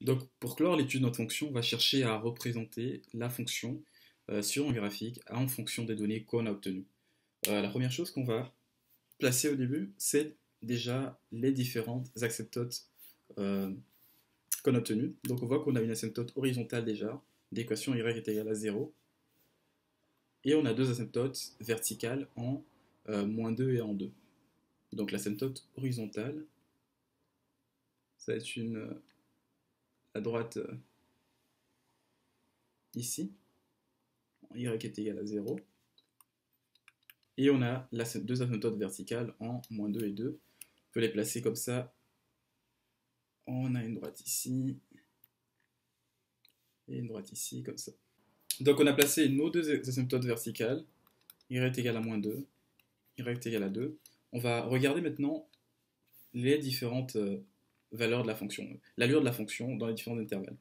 Donc, pour clore l'étude de notre fonction, on va chercher à représenter la fonction sur un graphique en fonction des données qu'on a obtenues. La première chose qu'on va placer au début, c'est déjà les différentes asymptotes qu'on a obtenues. Donc, on voit qu'on a une asymptote horizontale déjà, d'équation y est égale à 0, et on a deux asymptotes verticales en moins 2 et en 2. Donc, l'asymptote horizontale, ça va être à droite ici, y est égal à 0. Et on a deux asymptotes verticales en moins 2 et 2. On peut les placer comme ça. On a une droite ici et une droite ici, comme ça. Donc on a placé nos deux asymptotes verticales, y est égal à moins 2, y est égal à 2. On va regarder maintenant les différentes valeurs de la fonction, l'allure de la fonction dans les différents intervalles.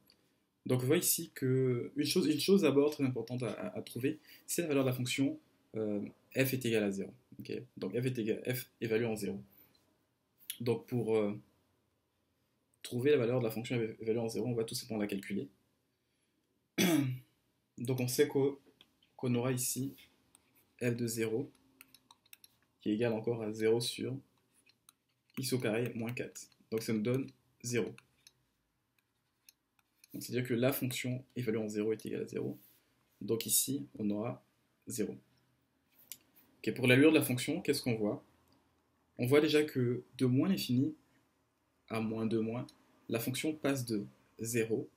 Donc on voit ici que une chose d'abord très importante à trouver, c'est la valeur de la fonction f est égal à 0. Okay, donc f évalue en 0. Donc pour trouver la valeur de la fonction évaluée en 0, on va tout simplement la calculer. Donc on sait qu'on aura ici f de 0 qui est égal encore à 0 sur x au carré moins 4. Donc ça nous donne 0. C'est-à-dire que la fonction évaluée en 0 est égale à 0. Donc ici, on aura 0. Okay, pour l'allure de la fonction, qu'est-ce qu'on voit? On voit déjà que de moins l'infini à moins 2 moins, la fonction passe de 0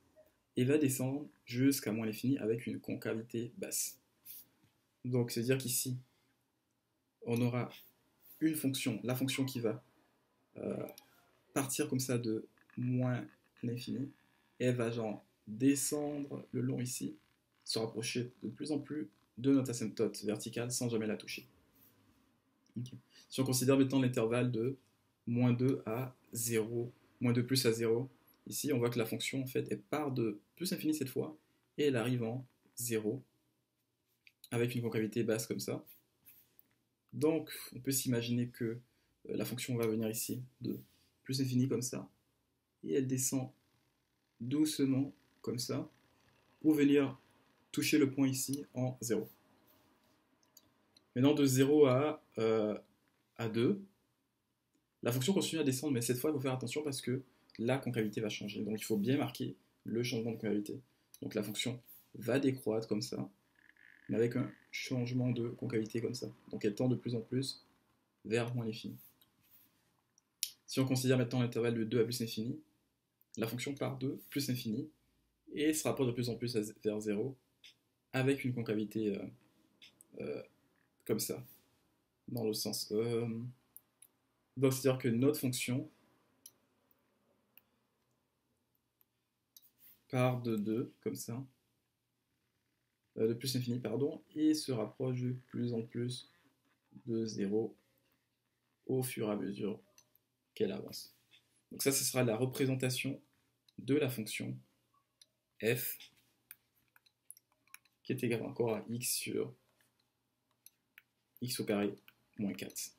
et va descendre jusqu'à moins l'infini avec une concavité basse. Donc c'est-à-dire qu'ici, on aura une fonction, la fonction qui va partir comme ça de moins l'infini, et elle va genre descendre le long ici, se rapprocher de plus en plus de notre asymptote verticale sans jamais la toucher. Okay. Si on considère maintenant l'intervalle de moins 2 à 0, moins 2 plus à 0, ici on voit que la fonction en fait elle part de plus infini cette fois et elle arrive en 0 avec une concavité basse comme ça. Donc on peut s'imaginer que la fonction va venir ici de plus infini comme ça et elle descend doucement comme ça pour venir toucher le point ici en 0. Maintenant de 0 à 2, la fonction continue à descendre, mais cette fois il faut faire attention parce que la concavité va changer. Donc il faut bien marquer le changement de concavité. Donc la fonction va décroître comme ça, mais avec un changement de concavité comme ça. Donc elle tend de plus en plus vers moins l'infini. Si on considère maintenant l'intervalle de 2 à plus l'infini, la fonction part de plus l'infini et se rapproche de plus en plus vers 0 avec une concavité comme ça, dans le sens. Donc c'est-à-dire que notre fonction part de 2, comme ça, de plus l'infini, pardon, et se rapproche de plus en plus de 0 au fur et à mesure qu'elle avance. Donc ça, ce sera la représentation de la fonction f qui est égale encore à x sur x au carré moins 4.